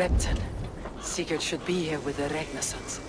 Repton. Sigurd should be here with the Ragnarsons.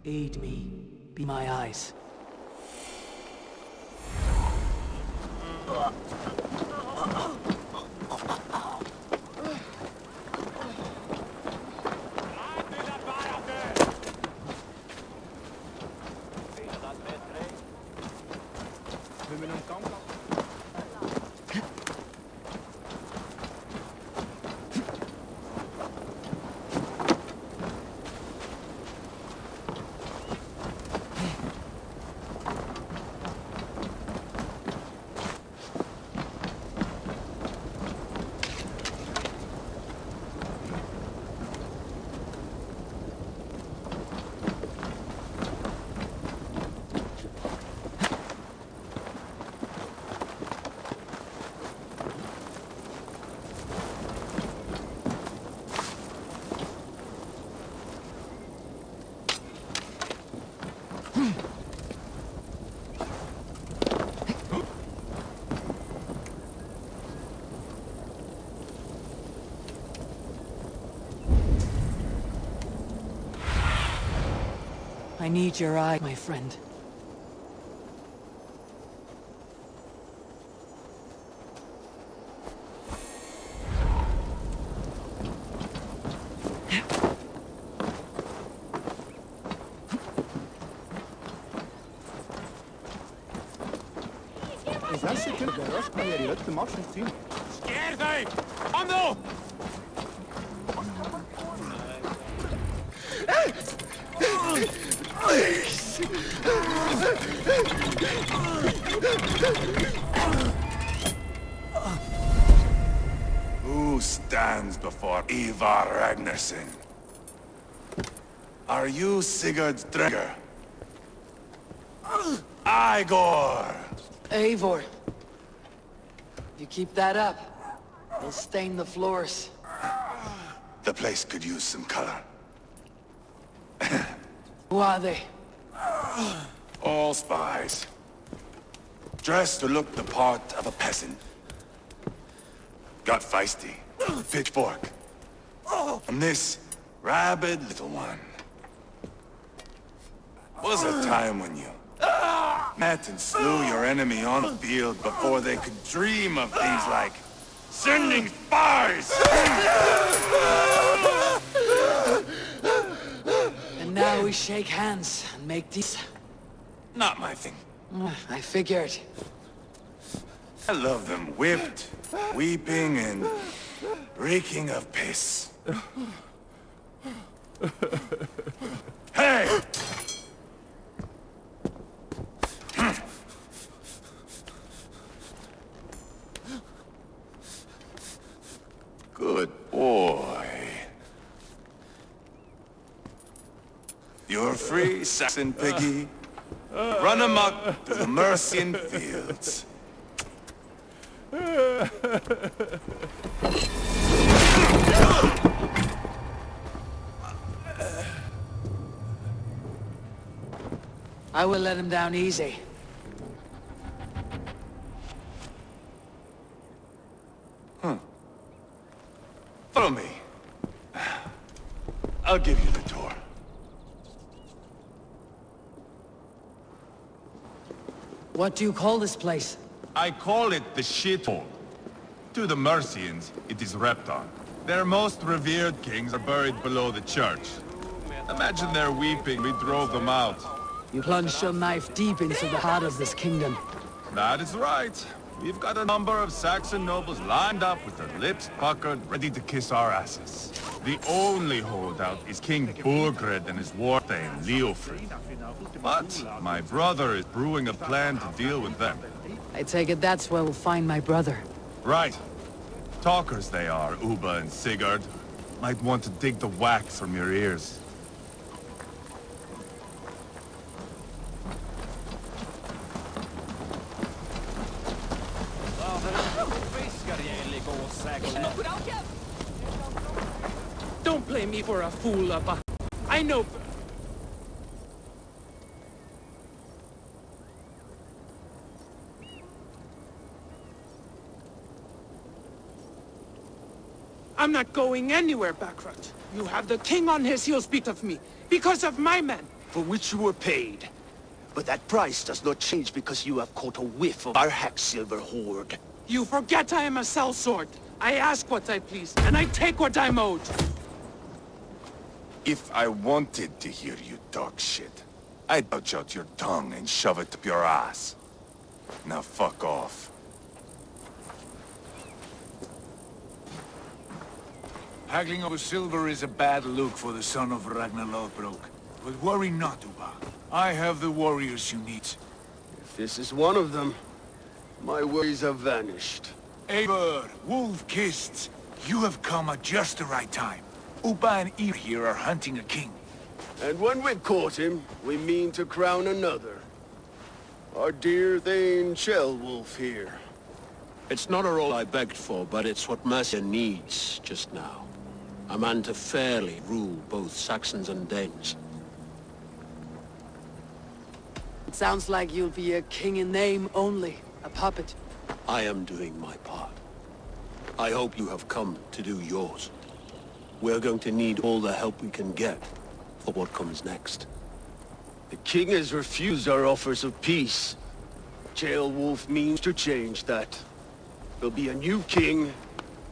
Aid me. Be my eyes. I need your eye, my friend. Is that second the rush player you look the Martian team? Scared thing! Come though! Who stands before Eivor Ragnarsson? Are you Sigurd's Drenger? Eivor! Eivor. You keep that up, you'll stain the floors. The place could use some color. Who are they? All spies. Dressed to look the part of a peasant. Got feisty. Pitchfork. And this rabid little one. Was a time when you met and slew your enemy on the field before they could dream of things like sending spies! And now we shake hands and make these... Not my thing. I figured. I love them whipped, weeping, and reeking of piss. Hey! Good boy. You're free, Saxon piggy. Run amok to the Mercian fields. I will let him down easy. Follow me. I'll give you the tour. What do you call this place? I call it the shithole. To the Mercians, it is Repton. Their most revered kings are buried below the church. Imagine their weeping, we drove them out. You plunged your knife deep into the heart of this kingdom. That is right. We've got a number of Saxon nobles lined up with their lips puckered, ready to kiss our asses. The only holdout is King Burgred and his war thane, Leofrid. But my brother is brewing a plan to deal with them. I take it that's where we'll find my brother. Right. Talkers they are, Uba and Sigurd. Might want to dig the wax from your ears. Don't blame me for a fool, but I know... I'm not going anywhere, Backrot. You have the king on his heels beat of me, because of my men. For which you were paid. But that price does not change because you have caught a whiff of our Hacksilver hoard. You forget I am a sellsword. I ask what I please, and I take what I'm owed. If I wanted to hear you talk shit, I'd gouge out your tongue and shove it up your ass. Now fuck off. Haggling over silver is a bad look for the son of Ragnar Lothbrok. But worry not, Uba. I have the warriors you need. If this is one of them, my worries have vanished. Eivor, Wolf-Kissed, you have come at just the right time. Uba and Eivor here are hunting a king. And when we've caught him, we mean to crown another. Our dear Thane Ceolwulf here. It's not a role I begged for, but it's what Mercia needs just now. A man to fairly rule both Saxons and Danes. It sounds like you'll be a king in name only, a puppet. I am doing my part. I hope you have come to do yours. We're going to need all the help we can get for what comes next. The king has refused our offers of peace. Ceolwulf means to change that. There'll be a new king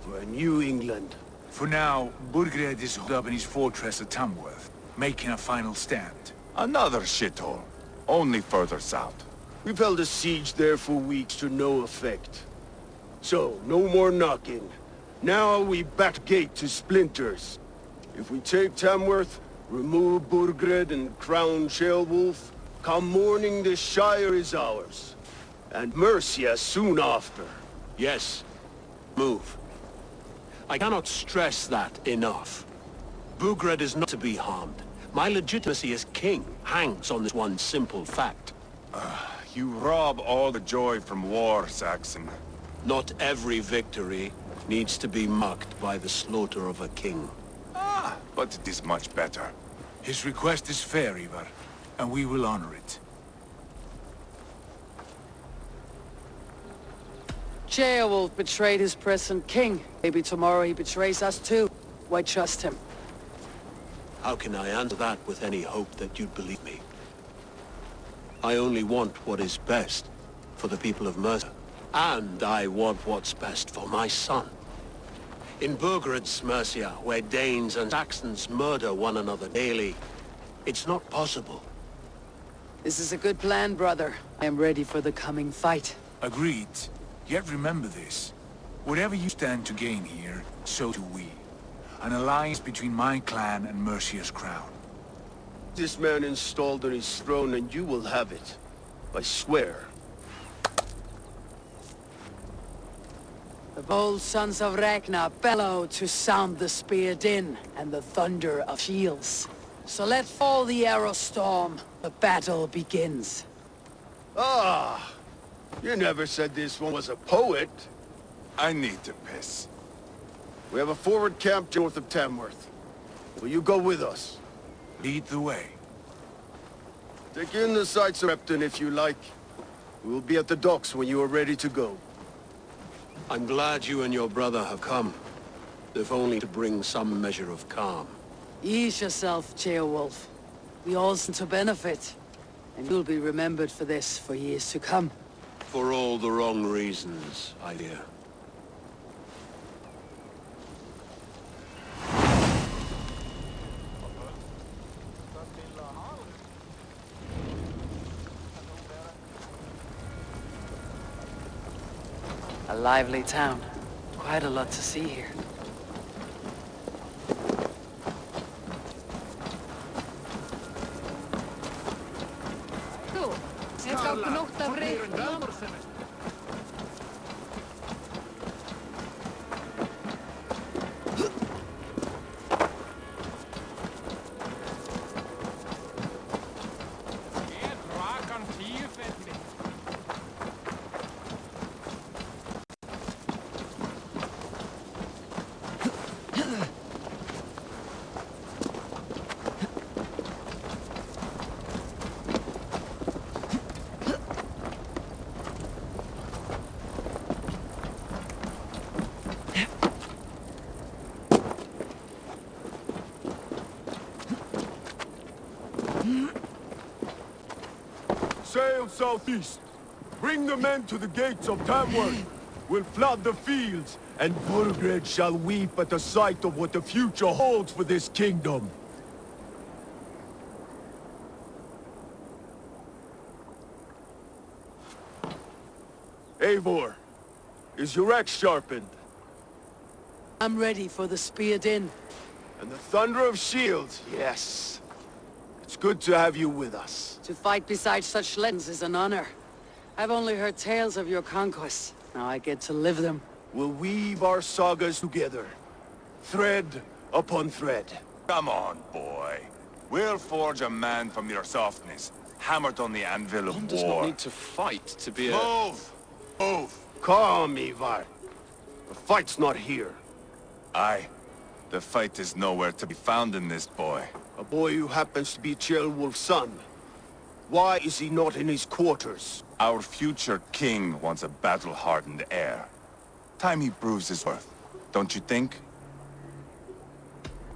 for a new England. For now, Burgred is holed up in his fortress at Tamworth, making a final stand. Another shithole. Only further south. We've held a siege there for weeks to no effect. So, no more knocking. Now we bat gate to splinters. If we take Tamworth, remove Burgred and crown Ceolwulf, come morning the Shire is ours. And Mercia soon after. Yes, move. I cannot stress that enough. Burgred is not to be harmed. My legitimacy as king hangs on this one simple fact. You rob all the joy from war, Saxon. Not every victory needs to be marked by the slaughter of a king. But it is much better. His request is fair, Eivor, and we will honor it. Ceolwulf betrayed his present king. Maybe tomorrow he betrays us too. Why trust him? How can I answer that with any hope that you'd believe me? I only want what is best for the people of Mercia. And I want what's best for my son. In Burgred's Mercia, where Danes and Saxons murder one another daily, it's not possible. This is a good plan, brother. I am ready for the coming fight. Agreed. Yet remember this. Whatever you stand to gain here, so do we. An alliance between my clan and Mercia's crown. This man installed on his throne and you will have it. I swear. The bold sons of Ragnar bellow to sound the spear din and the thunder of shields. So let fall the arrow storm. The battle begins. Ah! You never said this one was a poet. I need to piss. We have a forward camp north of Tamworth. Will you go with us? Lead the way. Take in the sights of Repton if you like. We will be at the docks when you are ready to go. I'm glad you and your brother have come, if only to bring some measure of calm. Ease yourself, Ceolwulf. We all stand to benefit. And you'll be remembered for this for years to come. For all the wrong reasons, I fear. A lively town. Quite a lot to see here. Sail southeast. Bring the men to the gates of Tamworth. We'll flood the fields, and Burgred shall weep at the sight of what the future holds for this kingdom. Eivor, is your axe sharpened? I'm ready for the spear din. And the thunder of shields, yes. It's good to have you with us. To fight beside such legends is an honor. I've only heard tales of your conquests. Now I get to live them. We'll weave our sagas together. Thread upon thread. Come on, boy. We'll forge a man from your softness, hammered on the anvil of One war. does not need to fight to be a... Move! Move! Calm, Eivor. The fight's not here. Aye. The fight is nowhere to be found in this boy. A boy who happens to be Ceolwulf's son. Why is he not in his quarters? Our future king wants a battle-hardened heir. Time he proves his worth, don't you think?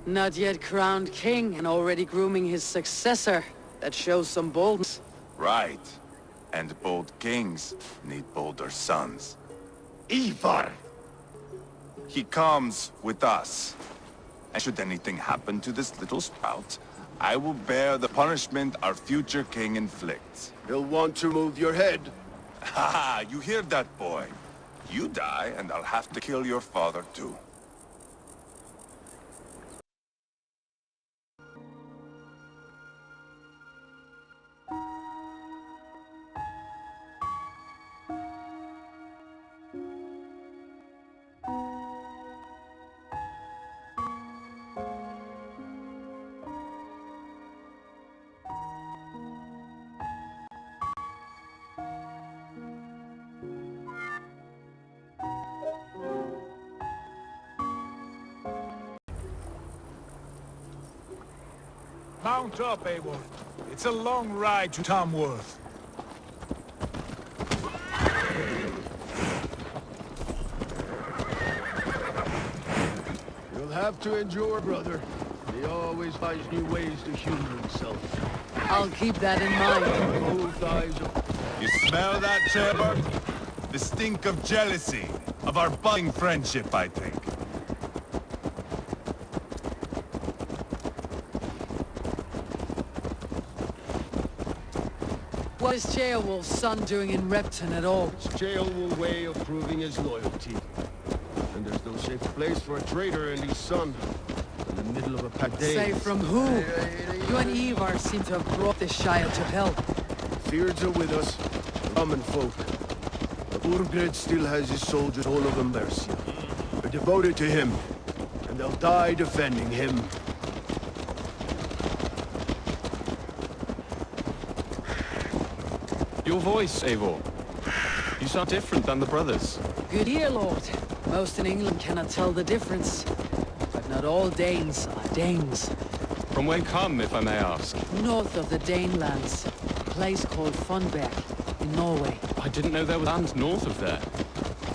Not yet crowned king and already grooming his successor. That shows some boldness. Right. And bold kings need bolder sons. Eivor! He comes with us. And should anything happen to this little sprout, I will bear the punishment our future king inflicts. He'll want to move your head. Ha ha! You hear that, boy? You die, and I'll have to kill your father, too. Mount up, Eivor. It's a long ride to Tamworth. You'll have to endure, brother. He always finds new ways to humor himself. I'll keep that in mind. Both eyes open. You smell that, Trevor? The stink of jealousy, of our budding friendship, I think. What is Ceolwulf's son doing in Repton at all? It's Ceolwulf's way of proving his loyalty. And there's no safe place for a traitor and his son in the middle of a packed day. Say from who? You and Eivor seem to have brought this Shire to hell. Fears are with us, common folk. But Urgred still has his soldiers all over Mercia. They're devoted to him, and they'll die defending him. Your voice, Eivor. You sound different than the brothers. Good ear, Lord. Most in England cannot tell the difference. But not all Danes are Danes. From where you come, if I may ask? North of the Danelands, a place called Funberg, in Norway. I didn't know there was land north of there.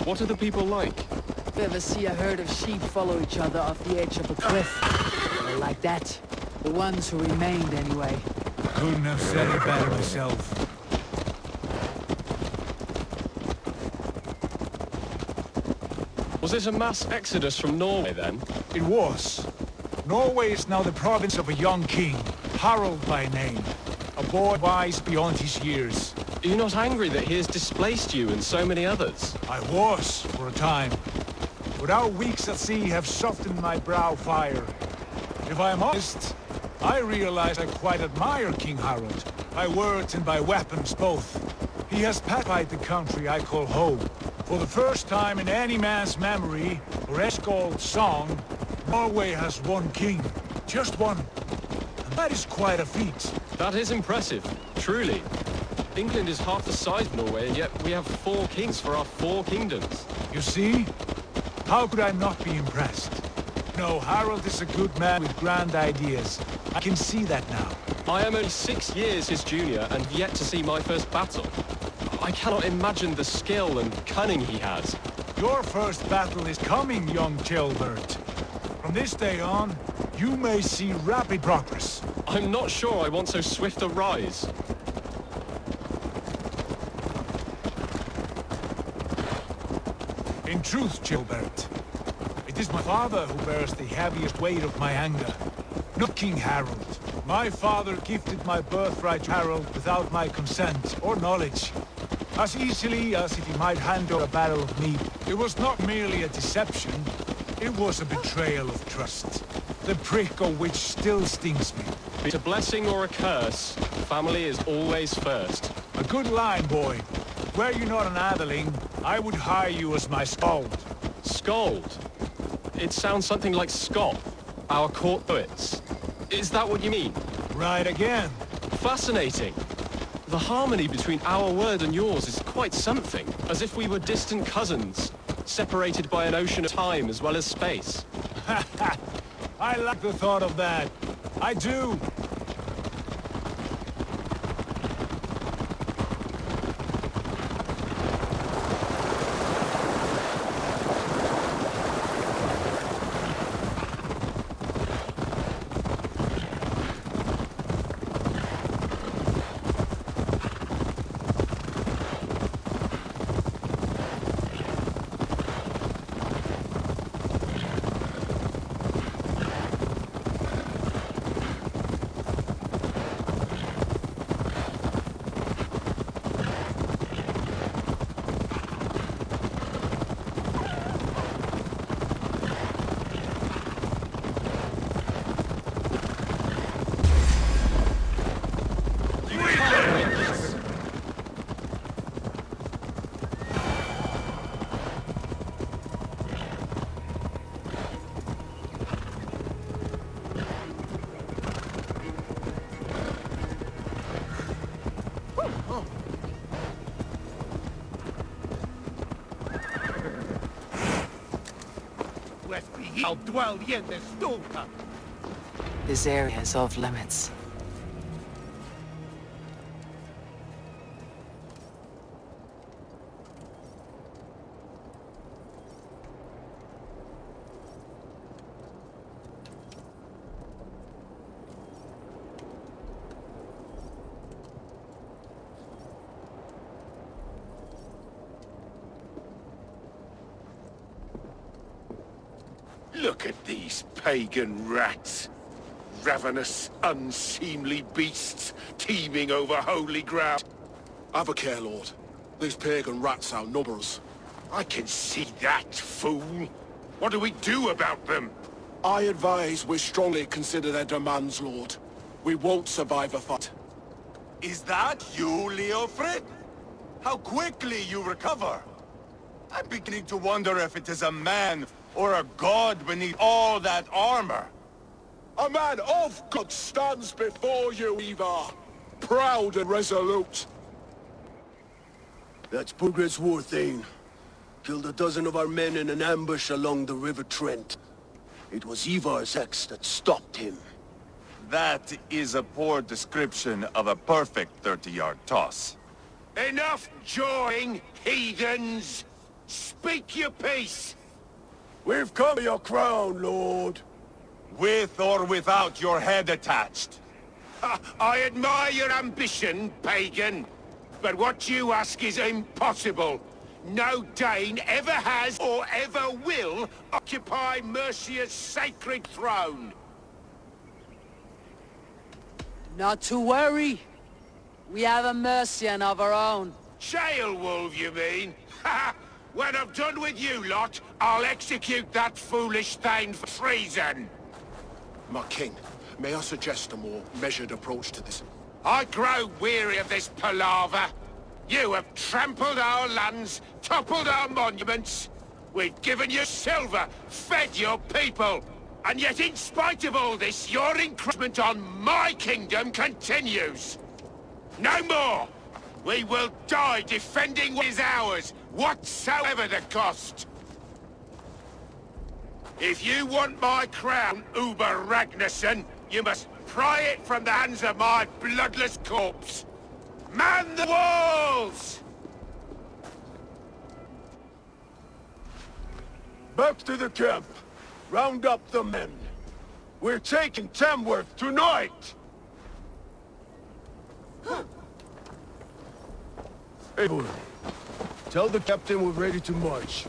What are the people like? If you ever see a herd of sheep follow each other off the edge of a cliff, they're like that. The ones who remained, anyway. Couldn't have said it better myself. Was it a mass exodus from Norway, then? It was. Norway is now the province of a young king, Harald by name. A boy wise beyond his years. Are you not angry that he has displaced you and so many others? I was, for a time. But our weeks at sea have softened my brow fire. If I am honest, I realize I quite admire King Harald. By words and by weapons both. He has pacified the country I call home. For the first time in any man's memory, or Escald's song, Norway has one king. Just one. And that is quite a feat. That is impressive, truly. England is half the size of Norway, and yet we have 4 kings for our 4 kingdoms. You see? How could I not be impressed? No, Harald is a good man with grand ideas. I can see that now. I am only 6 years his junior, and yet to see my first battle. I cannot imagine the skill and cunning he has. Your first battle is coming, young Ceolbert. From this day on, you may see rapid progress. I'm not sure I want so swift a rise. In truth, Ceolbert, it is my father who bears the heaviest weight of my anger, not King Harald. My father gifted my birthright to Harald without my consent or knowledge. As easily as if he might hand over a barrel of meat. It was not merely a deception, it was a betrayal of trust. The prick of which still stings me. Be it a blessing or a curse, family is always first. A good line, boy. Were you not an atheling, I would hire you as my skald. Scold? It sounds something like Scott, our court poets. Is that what you mean? Right again. Fascinating. The harmony between our word and yours is quite something, as if we were distant cousins, separated by an ocean of time as well as space. I like the thought of that. I do. This area is off limits. Look at these pagan rats. Ravenous, unseemly beasts teeming over holy ground. Have a care, Lord. These pagan rats outnumber us. I can see that, fool. What do we do about them? I advise we strongly consider their demands, Lord. We won't survive a fight. Is that you, Leofrid? How quickly you recover! I'm beginning to wonder if it is a man or a god beneath all that armor. A man of God stands before you, Eivor. Proud and resolute. That's Burgred's war thane. Killed a dozen of our men in an ambush along the River Trent. It was Eivor's axe that stopped him. That is a poor description of a perfect 30-yard toss. Enough jawing, heathens! Speak your peace! We've come for your crown, Lord. With or without your head attached. I admire your ambition, pagan. But what you ask is impossible. No Dane ever has or ever will occupy Mercia's sacred throne. Not to worry. We have a Mercian of our own. Jail wolf, you mean? When I'm done with you lot, I'll execute that foolish thing for treason. My king, may I suggest a more measured approach to this? I grow weary of this palaver. You have trampled our lands, toppled our monuments. We've given you silver, fed your people. And yet in spite of all this, your encroachment on my kingdom continues. No more! We will die defending what is ours, whatsoever the cost. If you want my crown, Uber Ragnarsson, you must pry it from the hands of my bloodless corpse. Man the walls! Back to the camp. Round up the men. We're taking Tamworth tonight! Eivor, tell the captain we're ready to march.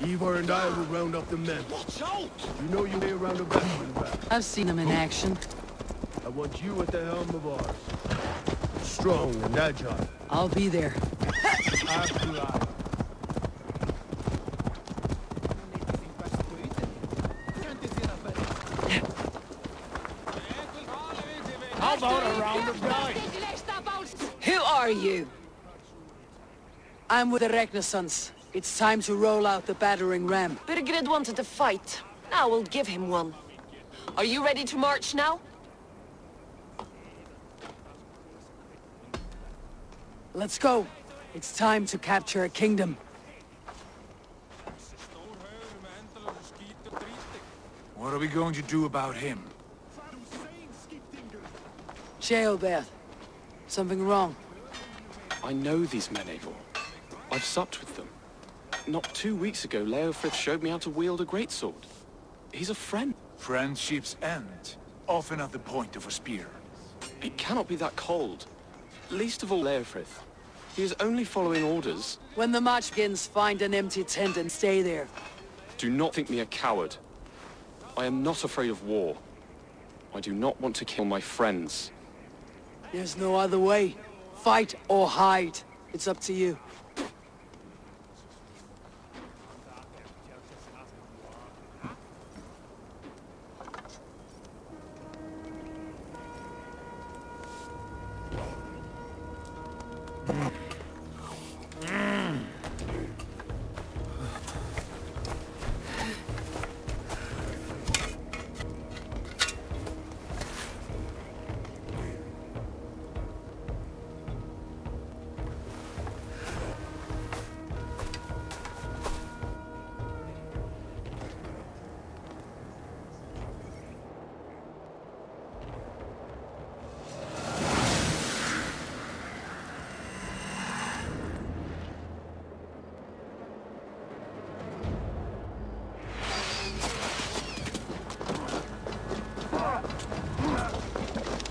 Eivor and I will round up the men. Watch out! You know your way around a battering ram. I've seen them in action. I want you at the helm of ours. Strong and agile. I'll be there. How about a round of dice? Who are you? I'm with the Ragnarsons. It's time to roll out the battering ram. Burgred wanted to fight. Now we'll give him one. Are you ready to march now? Let's go. It's time to capture a kingdom. What are we going to do about him? Jailbirth. Something wrong. I know these men, Eivor. I've supped with them. Not 2 weeks ago, Leofrith showed me how to wield a greatsword. He's a friend. Friendships end, often at the point of a spear. It cannot be that cold. Least of all Leofrith. He is only following orders. When the march begins, find an empty tent and stay there. Do not think me a coward. I am not afraid of war. I do not want to kill my friends. There's no other way. Fight or hide. It's up to you.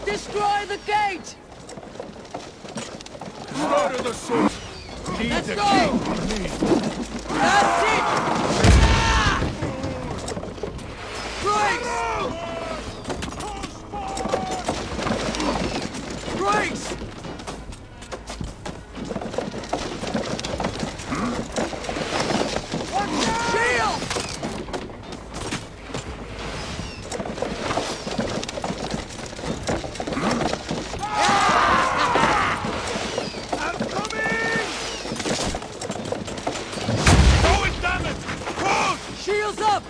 Destroy the gate! Murder the sword! Let's go! That's it! Ah! Grace! Shield! Shields up!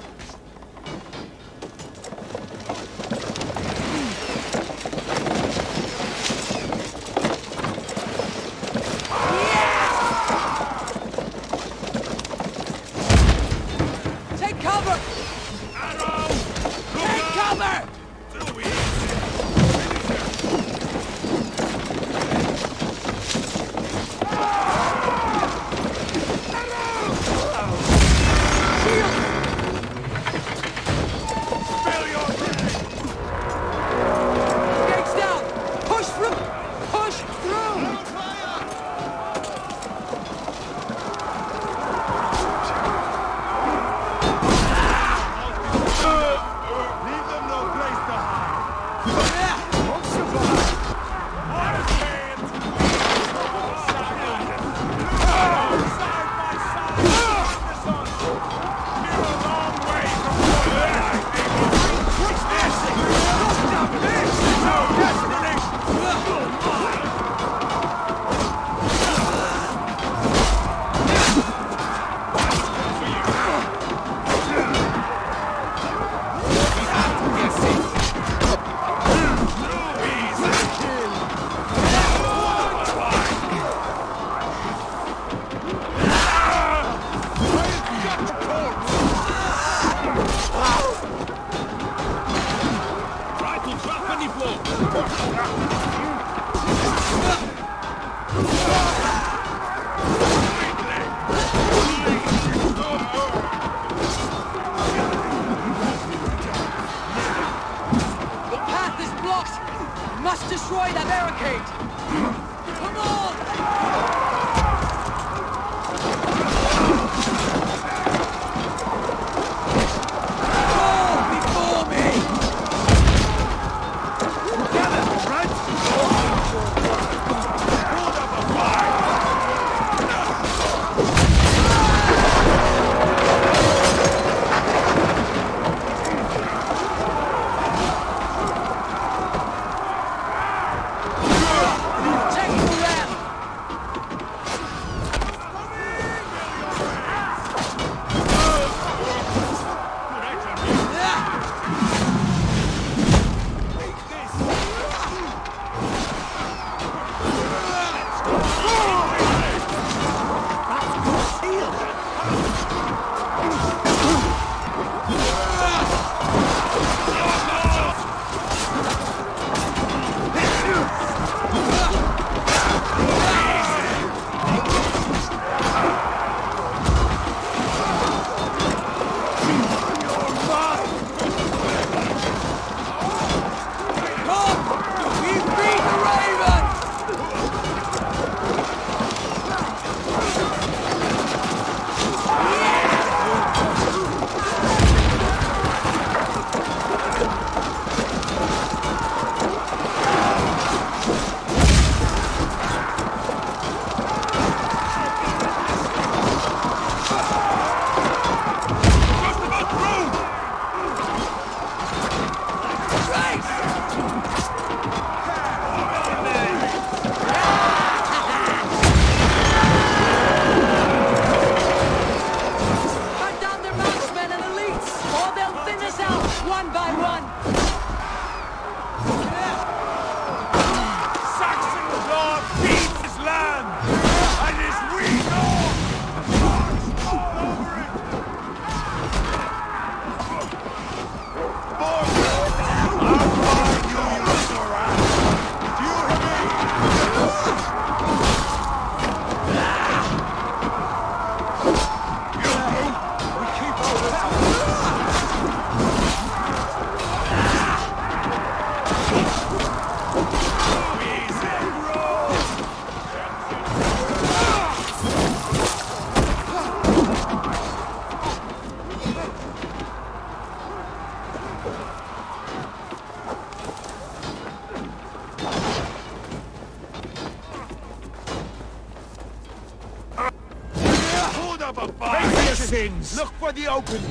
of a Pay for your sins! Look for the open!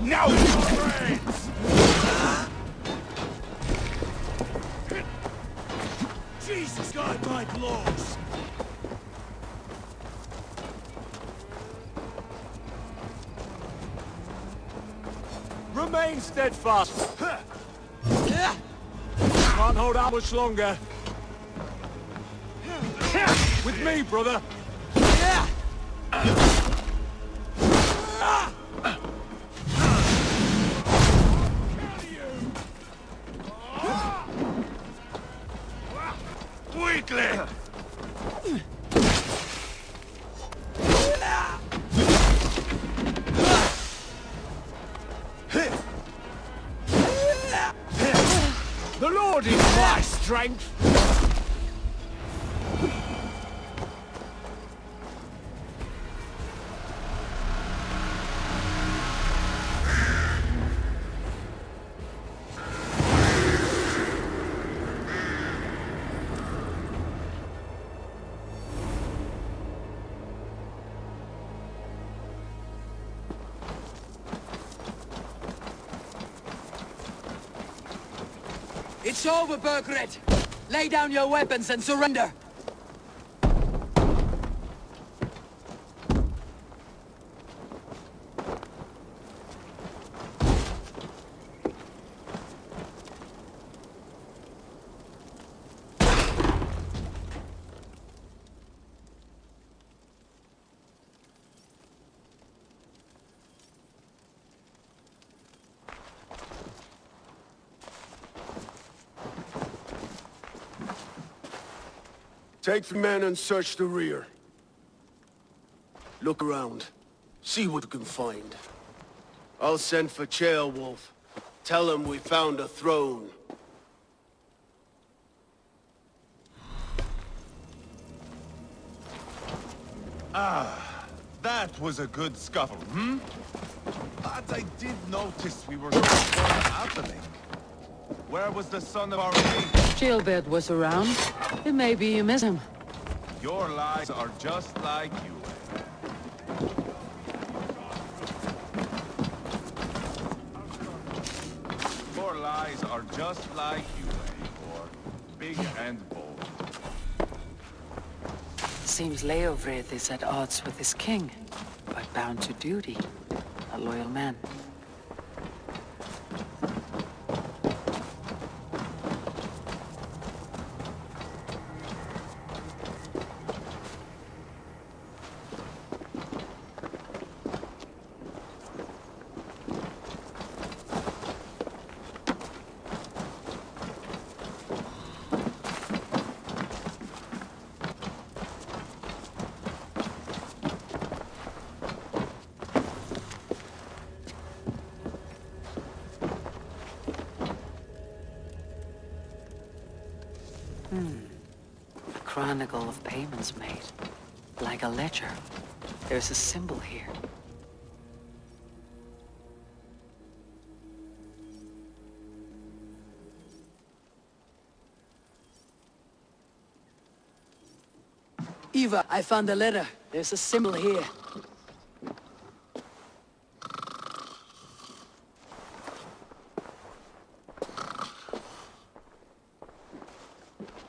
Now friends! Jesus, guide my claws! Remain steadfast! Can't hold out much longer. With me, brother! Quickly! The Lord is my strength! It's over, Burgred! Lay down your weapons and surrender! Take the men and search the rear. Look around. See what you can find. I'll send for Wolf. Tell him we found a throne. That was a good scuffle, hmm? But I did notice we were so far out of it. Where was the son of our king? Gilbert was around. Maybe you miss him. Your lies are just like you. Your lies are just like you, Eivor. Big and bold. Seems Leofrid is at odds with his king, but bound to duty. A loyal man. A chronicle of payments made. Like a ledger. There's a symbol here. Eva, I found a letter. There's a symbol here.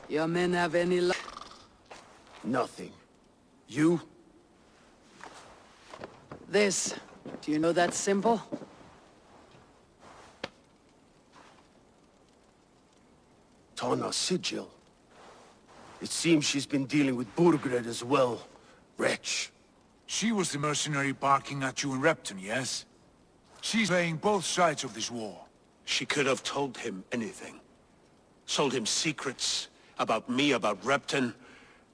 Your men have any luck? Nothing. You? This. Do you know that symbol? Tana's sigil. It seems she's been dealing with Burgred as well. Wretch. She was the mercenary barking at you in Repton, yes? She's playing both sides of this war. She could have told him anything. Sold him secrets about me, about Repton,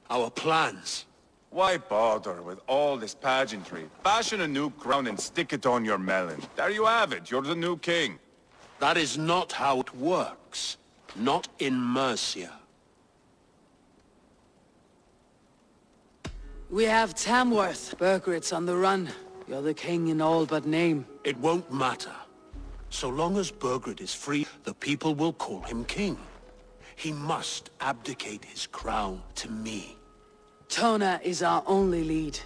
our plans. Why bother with all this pageantry? Fashion a new crown and stick it on your melon. There you have it. You're the new king. That is not how it works. Not in Mercia. We have Tamworth. Burgred's on the run. You're the king in all but name. It won't matter. So long as Burgred is free, the people will call him king. He must abdicate his crown to me. Tona is our only lead.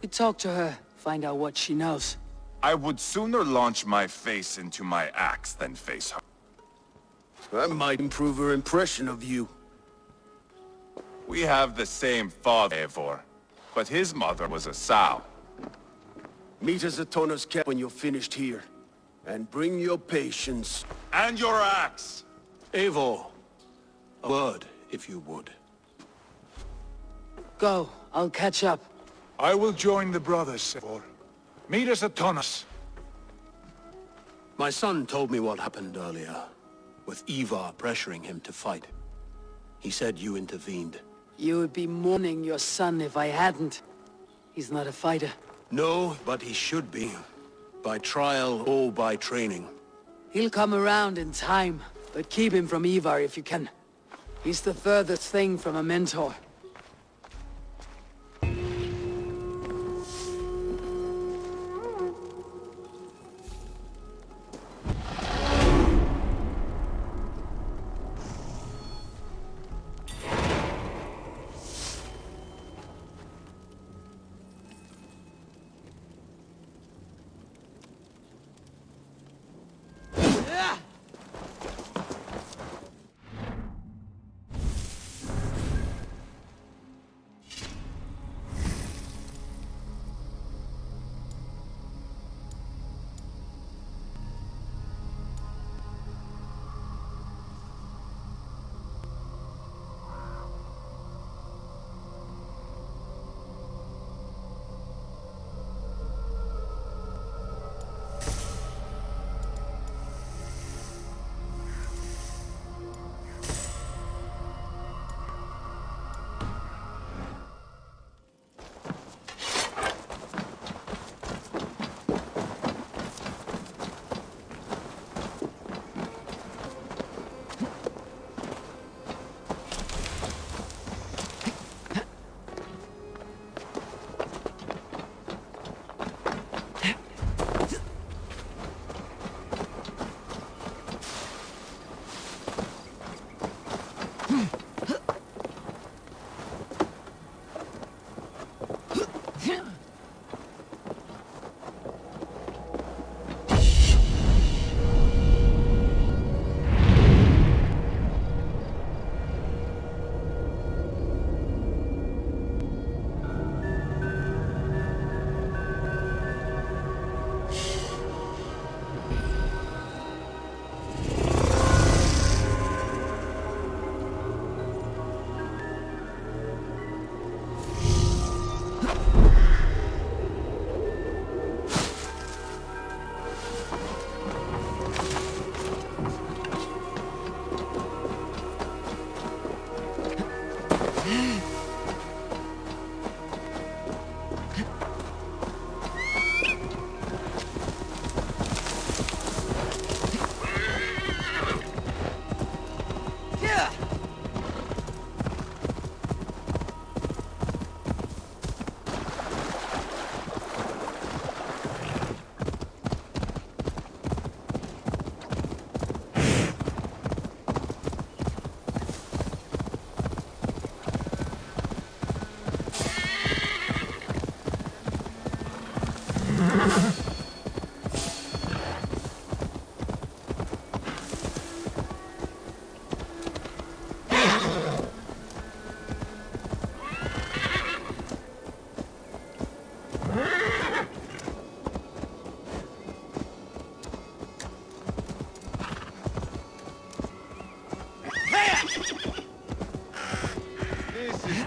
We talk to her, find out what she knows. I would sooner launch my face into my axe than face her. That might improve her impression of you. We have the same father, Eivor, but his mother was a sow. Meet us at Tona's camp when you're finished here. And bring your patience. And your axe! Eivor, a word, if you would. Go, I'll catch up. I will join the brothers, Eivor. Meet us at Tonas. My son told me what happened earlier, with Eivor pressuring him to fight. He said you intervened. You would be mourning your son if I hadn't. He's not a fighter. No, but he should be. By trial or by training. He'll come around in time, but keep him from Eivor if you can. He's the furthest thing from a mentor.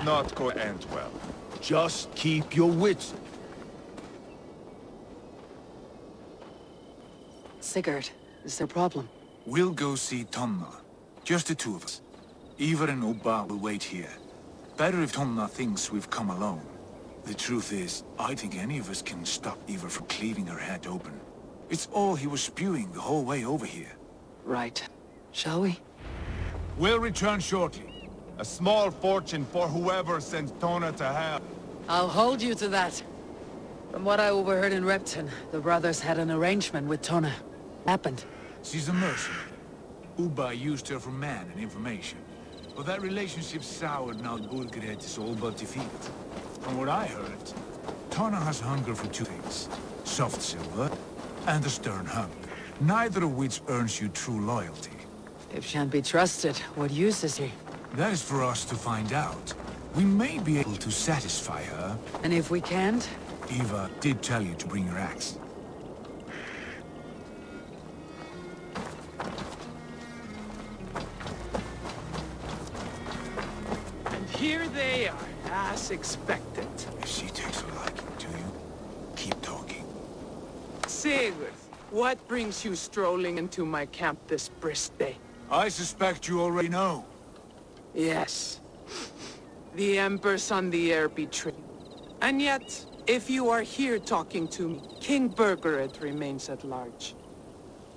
Not going to end well. Just keep your wits. Sigurd, is there a problem? We'll go see Tonna. Just the two of us. Eivor and Ubba will wait here. Better if Tonna thinks we've come alone. The truth is, I think any of us can stop Eivor from cleaving her head open. It's all he was spewing the whole way over here. Right. Shall we? We'll return shortly. A small fortune for whoever sends Tona to hell. I'll hold you to that. From what I overheard in Repton, the brothers had an arrangement with Tona. Happened. She's a mercenary. Ubba used her for man and information. But that relationship's soured now that Burgred is all but defeated. From what I heard, Tonna has hunger for two things. Soft silver and a stern hug. Neither of which earns you true loyalty. If shan't be trusted, what use is he? That is for us to find out. We may be able to satisfy her. And if we can't? Eva did tell you to bring your axe. And here they are, as expected. If she takes a liking to you, keep talking. Sigurd, what brings you strolling into my camp this brisk day? I suspect you already know. Yes. The Emperor's on the air betrayed. And yet, if you are here talking to me, King Burgred remains at large.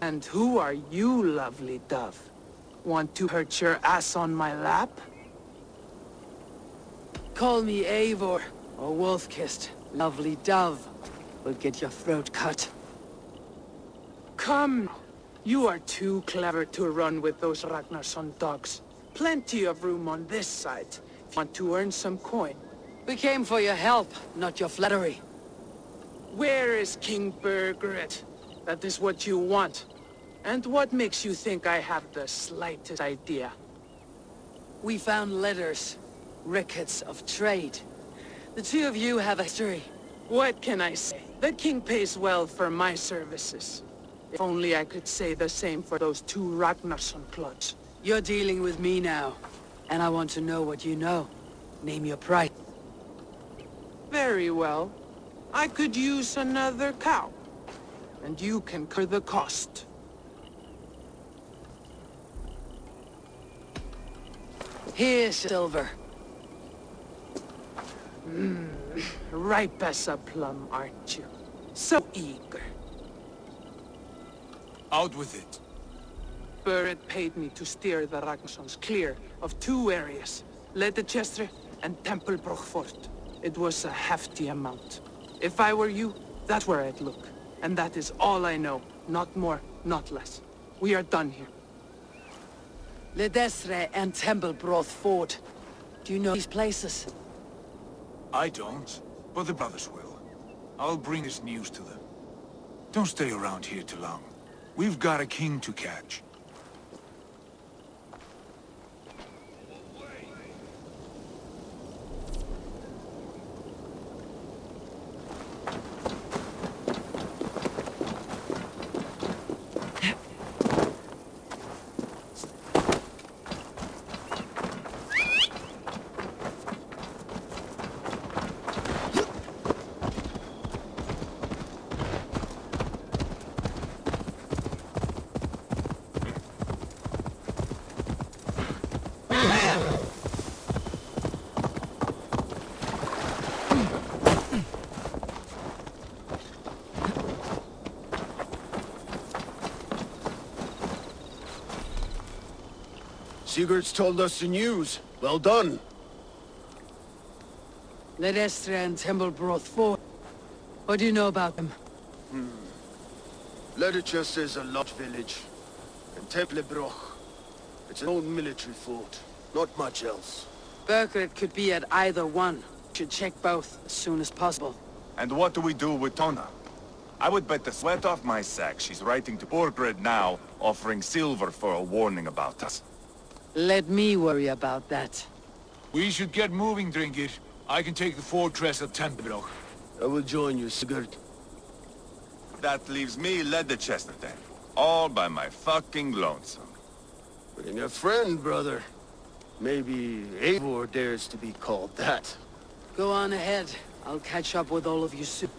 And who are you, lovely dove? Want to hurt your ass on my lap? Call me Eivor, or Wolf-Kissed. Lovely dove will get your throat cut. Come. You are too clever to run with those Ragnarsson dogs. Plenty of room on this side, if you want to earn some coin. We came for your help, not your flattery. Where is King Burgred? That is what you want. And what makes you think I have the slightest idea? We found letters, records of trade. The two of you have a history. What can I say? The king pays well for my services. If only I could say the same for those two Ragnarsson clods. You're dealing with me now, and I want to know what you know. Name your price. Very well. I could use another cow. And you can cover the cost. Here's silver. Ripe as a plum, aren't you? So eager. Out with it. Burred paid me to steer the Ragnarssons clear of two areas, Ledechestre and Tempelbroch Fort. It was a hefty amount. If I were you, that's where I'd look. And that is all I know. Not more, not less. We are done here. Ledestre and Tempelbroth Fort. Do you know these places? I don't, but the brothers will. I'll bring this news to them. Don't stay around here too long. We've got a king to catch. Sigurd's told us the news. Well done. Ledestre and Tempelbroth Fort. What do you know about them? Ledechestre is a large village. And Tempelbroch, it's an old military fort. Not much else. Burgred could be at either one. Should check both as soon as possible. And what do we do with Tonna? I would bet the sweat off my sack she's writing to Burgred now, offering silver for a warning about us. Let me worry about that. We should get moving, Drinkit. I can take the fortress at Tempelbroch. I will join you, Sigurd. That leaves me Ledechestre then. All by my fucking lonesome. Bring a friend, brother. Maybe Eivor dares to be called that. Go on ahead. I'll catch up with all of you soon.